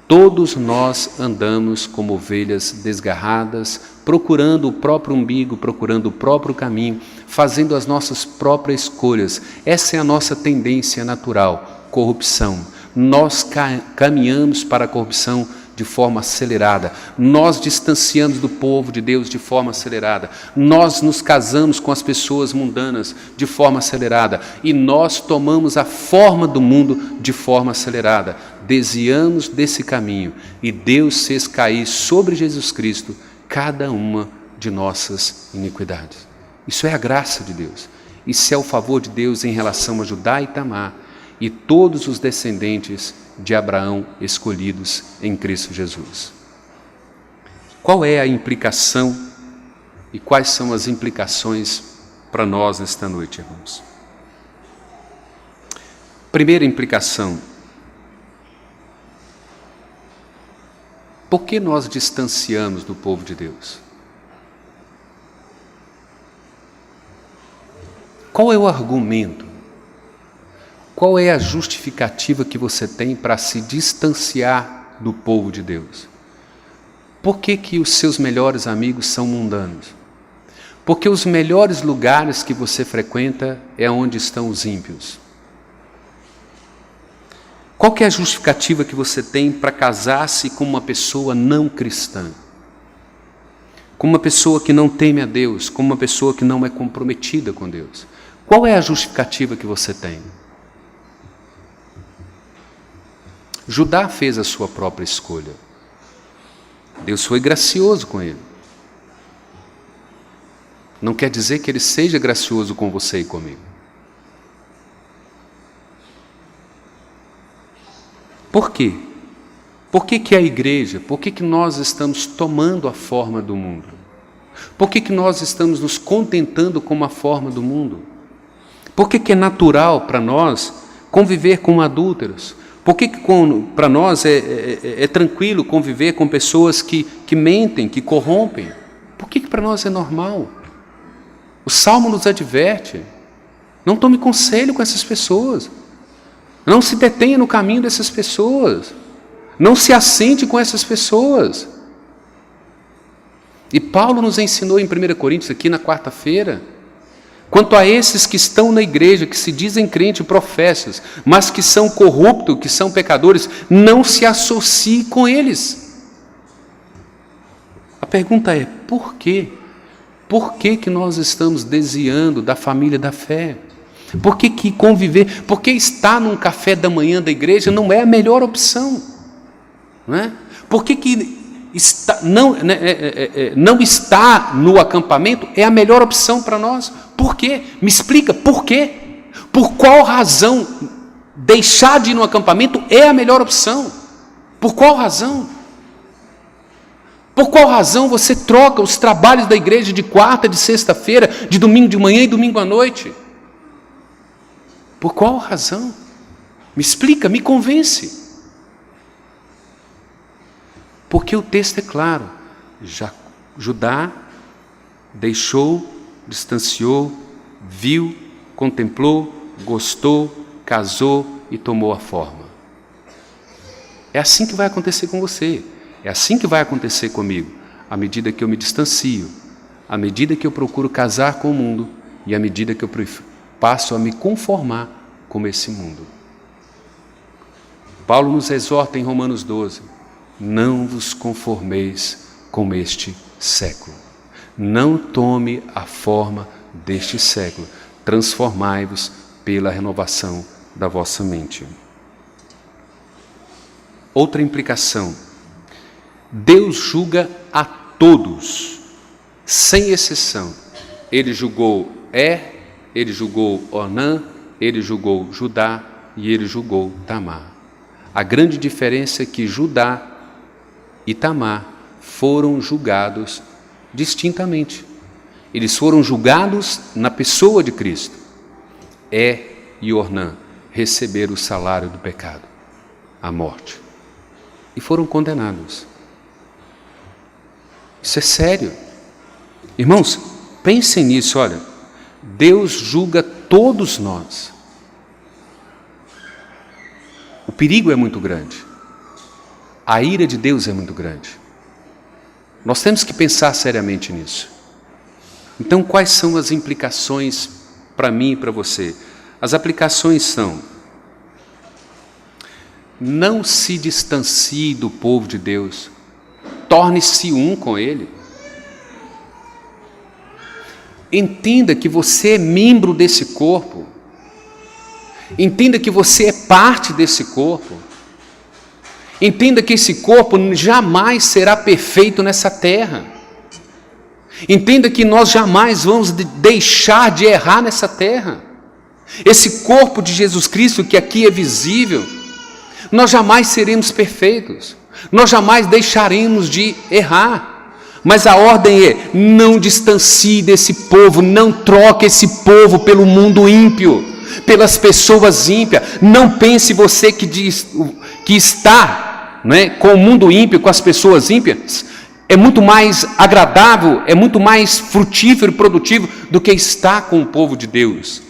Todos nós andamos como ovelhas desgarradas, procurando o próprio umbigo, procurando o próprio caminho, fazendo as nossas próprias escolhas. Essa é a nossa tendência natural, corrupção. Nós caminhamos para a corrupção de forma acelerada. Nós distanciamos do povo de Deus de forma acelerada. Nós nos casamos com as pessoas mundanas de forma acelerada. E nós tomamos a forma do mundo de forma acelerada. Desviamos desse caminho. E Deus fez cair sobre Jesus Cristo cada uma de nossas iniquidades. Isso é a graça de Deus. Isso é o favor de Deus em relação a Judá e Tamar e todos os descendentes de Abraão escolhidos em Cristo Jesus. Qual é a implicação e quais são as implicações para nós nesta noite, irmãos? Primeira implicação: por que nós distanciamos do povo de Deus? Qual é o argumento? Qual é a justificativa que você tem para se distanciar do povo de Deus? Por que os seus melhores amigos são mundanos? Porque os melhores lugares que você frequenta é onde estão os ímpios. Qual que é a justificativa que você tem para casar-se com uma pessoa não cristã? Com uma pessoa que não teme a Deus, com uma pessoa que não é comprometida com Deus? Qual é a justificativa que você tem? Judá fez a sua própria escolha. Deus foi gracioso com ele. Não quer dizer que ele seja gracioso com você e comigo. Por quê? Por que a igreja, por que nós estamos tomando a forma do mundo? Por que nós estamos nos contentando com a forma do mundo? Por que é natural para nós conviver com adúlteros? Por que para nós é tranquilo conviver com pessoas que mentem, que corrompem? Por que para nós é normal? O Salmo nos adverte: não tome conselho com essas pessoas, não se detenha no caminho dessas pessoas, não se assente com essas pessoas. E Paulo nos ensinou em 1 Coríntios, aqui na quarta-feira, quanto a esses que estão na igreja, que se dizem crentes e professas, mas que são corruptos, que são pecadores, não se associe com eles. A pergunta é: por quê? Por que nós estamos desviando da família da fé? Por que conviver, por que estar num café da manhã da igreja não é a melhor opção? Não é? Por que não estar no acampamento é a melhor opção para nós? Por quê? Me explica, por quê? Por qual razão deixar de ir no acampamento é a melhor opção? Por qual razão? Por qual razão você troca os trabalhos da igreja de quarta, de sexta-feira, de domingo de manhã e domingo à noite? Por qual razão? Me explica, me convence. Porque o texto é claro: Judá deixou, distanciou, viu, contemplou, gostou, casou e tomou a forma. É assim que vai acontecer com você. É assim que vai acontecer comigo, à medida que eu me distancio, à medida que eu procuro casar com o mundo e à medida que eu passo a me conformar com esse mundo. Paulo nos exorta em Romanos 12: não vos conformeis com este século. Não tome a forma deste século. Transformai-vos pela renovação da vossa mente. Outra implicação: Deus julga a todos, sem exceção. Ele julgou ele julgou Onã, ele julgou Judá e ele julgou Tamar. A grande diferença é que Judá e Tamar foram julgados distintamente. Eles foram julgados na pessoa de Cristo. E Ornã receberam o salário do pecado, a morte, e foram condenados. Isso é sério. Irmãos, pensem nisso. Olha, Deus julga todos nós. O perigo é muito grande. A ira de Deus é muito grande. Nós temos que pensar seriamente nisso. Então, quais são as implicações para mim e para você? As aplicações são: não se distancie do povo de Deus, torne-se um com Ele. Entenda que você é membro desse corpo. Entenda que você é parte desse corpo. Entenda que esse corpo jamais será perfeito nessa terra. Entenda que nós jamais vamos deixar de errar nessa terra. Esse corpo de Jesus Cristo que aqui é visível, nós jamais seremos perfeitos. Nós jamais deixaremos de errar. Mas a ordem é: não distancie desse povo, não troque esse povo pelo mundo ímpio, pelas pessoas ímpias. Não pense você que está, né, com o mundo ímpio, com as pessoas ímpias, é muito mais agradável, é muito mais frutífero e produtivo do que estar com o povo de Deus.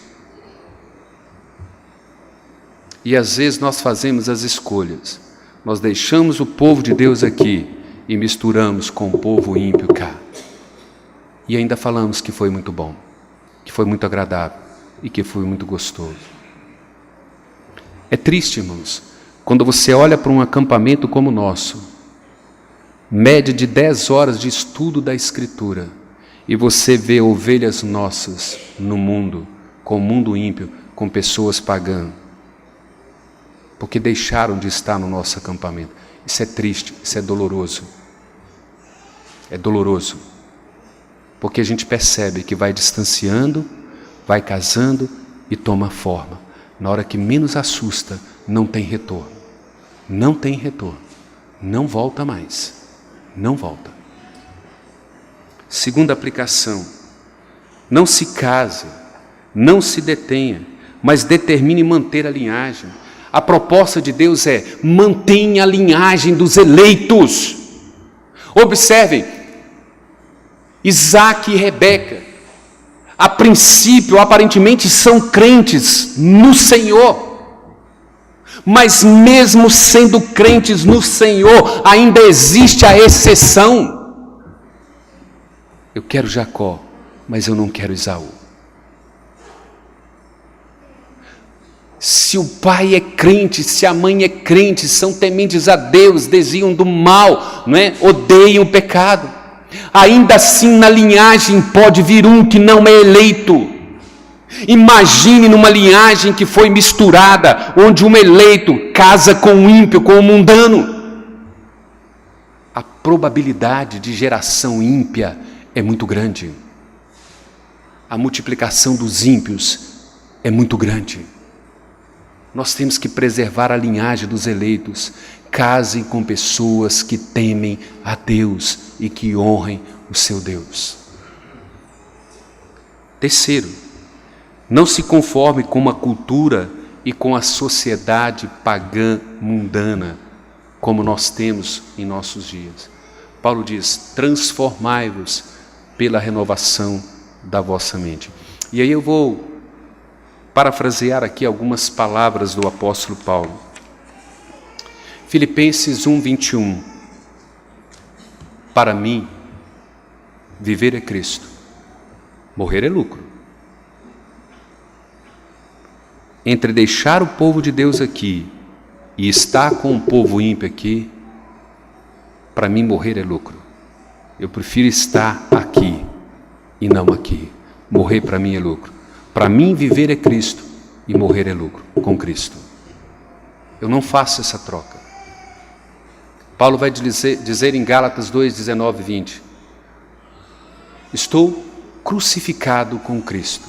E às vezes nós fazemos as escolhas. Nós deixamos o povo de Deus aqui e misturamos com o povo ímpio cá. E ainda falamos que foi muito bom, que foi muito agradável e que foi muito gostoso. É triste, irmãos, quando você olha para um acampamento como o nosso, média de 10 horas de estudo da Escritura, e você vê ovelhas nossas no mundo com o mundo ímpio, com pessoas pagãs, porque deixaram de estar no nosso acampamento. Isso é triste, isso é doloroso. É doloroso, porque a gente percebe que vai distanciando, vai casando e toma forma. Na hora que menos assusta, não tem retorno. Não tem retorno. Não volta mais. Não volta. Segunda aplicação: não se case, não se detenha, mas determine manter a linhagem. A proposta de Deus é: mantenha a linhagem dos eleitos. Observem, Isaac e Rebeca, a princípio, aparentemente são crentes no Senhor, mas mesmo sendo crentes no Senhor, ainda existe a exceção. Eu quero Jacó, mas eu não quero Esaú. Se o pai é crente, se a mãe é crente, são tementes a Deus, desviam do mal, não é? Odeiam o pecado, ainda assim na linhagem pode vir um que não é eleito. Imagine numa linhagem que foi misturada, onde um eleito casa com um ímpio, com um mundano. A probabilidade de geração ímpia é muito grande. A multiplicação dos ímpios é muito grande. Nós temos que preservar a linhagem dos eleitos. Casem com pessoas que temem a Deus e que honrem o seu Deus. Terceiro, não se conforme com uma cultura e com a sociedade pagã mundana, como nós temos em nossos dias. Paulo diz: transformai-vos pela renovação da vossa mente. E aí eu vou parafrasear aqui algumas palavras do apóstolo Paulo. Filipenses 1:21. Para mim, viver é Cristo, morrer é lucro. Entre deixar o povo de Deus aqui e estar com o povo ímpio aqui, para mim morrer é lucro. Eu prefiro estar aqui e não aqui. Morrer para mim é lucro. Para mim viver é Cristo e morrer é lucro com Cristo. Eu não faço essa troca. Paulo vai dizer em Gálatas 2:19 e 20: estou crucificado com Cristo.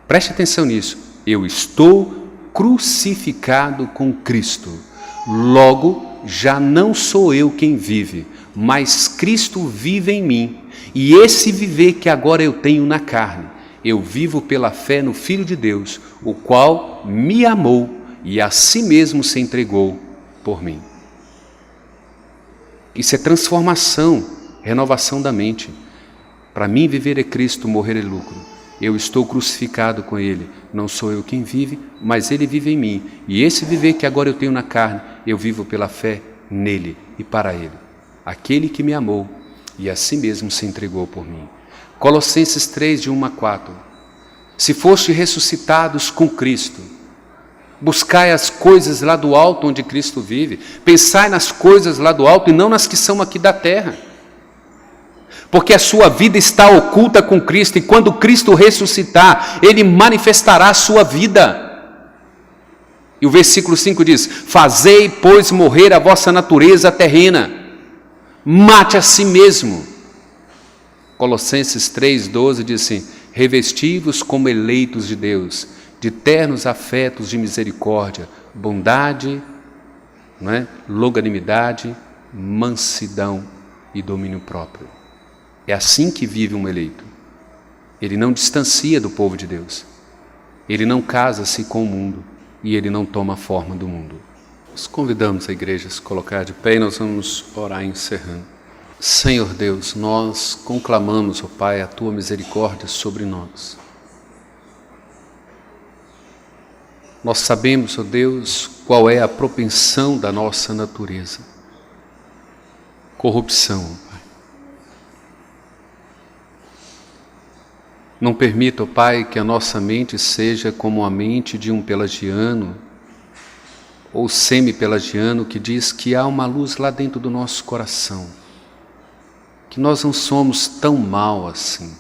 Preste atenção nisso. Eu estou crucificado com Cristo. Logo, já não sou eu quem vive, mas Cristo vive em mim. E esse viver que agora eu tenho na carne, eu vivo pela fé no Filho de Deus, o qual me amou e a si mesmo se entregou por mim. Isso é transformação, renovação da mente. Para mim viver é Cristo, morrer é lucro. Eu estou crucificado com Ele. Não sou eu quem vive, mas Ele vive em mim. E esse viver que agora eu tenho na carne, eu vivo pela fé nele e para Ele. Aquele que me amou e a si mesmo se entregou por mim. Colossenses 3:1-4. Se foste ressuscitados com Cristo, buscai as coisas lá do alto onde Cristo vive. Pensai nas coisas lá do alto e não nas que são aqui da terra. Porque a sua vida está oculta com Cristo, e quando Cristo ressuscitar, Ele manifestará a sua vida. E o versículo 5 diz: fazei, pois, morrer a vossa natureza terrena, mate a si mesmo. Colossenses 3:12 diz assim: revesti-vos como eleitos de Deus, de ternos afetos de misericórdia, bondade, longanimidade, mansidão e domínio próprio. É assim que vive um eleito. Ele não distancia do povo de Deus. Ele não casa-se com o mundo e ele não toma a forma do mundo. Nós convidamos a igreja a se colocar de pé e nós vamos orar encerrando. Senhor Deus, nós conclamamos, ó Pai, a Tua misericórdia sobre nós. Nós sabemos, ó Deus, qual é a propensão da nossa natureza. Corrupção, ó Pai. Não permita, ó Pai, que a nossa mente seja como a mente de um pelagiano ou semi-pelagiano que diz que há uma luz lá dentro do nosso coração, que nós não somos tão mal assim.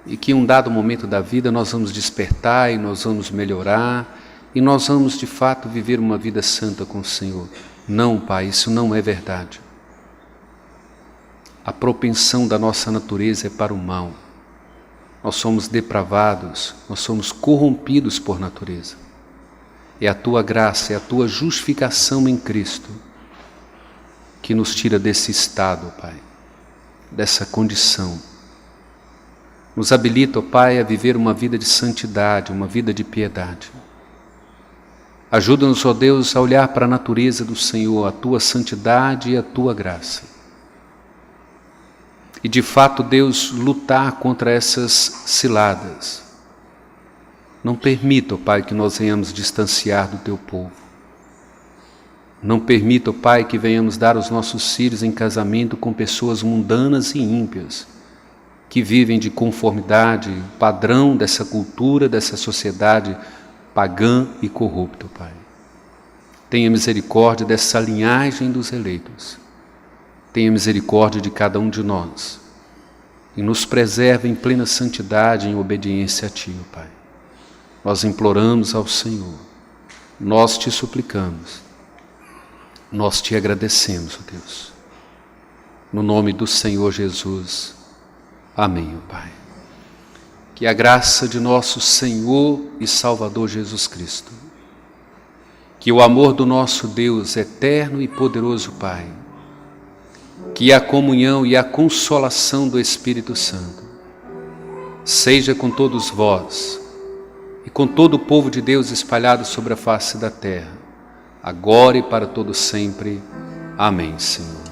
e que em um dado momento da vida nós vamos despertar e nós vamos melhorar e nós vamos de fato viver uma vida santa com o Senhor. Não, Pai, isso não é verdade. A propensão da nossa natureza é para o mal. Nós somos depravados, nós somos corrompidos por natureza. É a Tua graça, é a Tua justificação em Cristo que nos tira desse estado, Pai, dessa condição. Nos habilita, ó Pai, a viver uma vida de santidade, uma vida de piedade. Ajuda-nos, ó Deus, a olhar para a natureza do Senhor, a Tua santidade e a Tua graça. E de fato, Deus, lutar contra essas ciladas. Não permita, ó Pai, que nós venhamos distanciar do Teu povo. Não permita, ó Pai, que venhamos dar os nossos filhos em casamento com pessoas mundanas e ímpias, que vivem de conformidade, padrão dessa cultura, dessa sociedade pagã e corrupta, ó Pai. Tenha misericórdia dessa linhagem dos eleitos. Tenha misericórdia de cada um de nós e nos preserve em plena santidade, em obediência a Ti, ó Pai. Nós imploramos ao Senhor, nós Te suplicamos, nós Te agradecemos, ó Deus. No nome do Senhor Jesus. Amém, ó Pai. Que a graça de nosso Senhor e Salvador Jesus Cristo, que o amor do nosso Deus eterno e poderoso Pai, que a comunhão e a consolação do Espírito Santo seja com todos vós e com todo o povo de Deus espalhado sobre a face da terra, agora e para todo sempre. Amém, Senhor.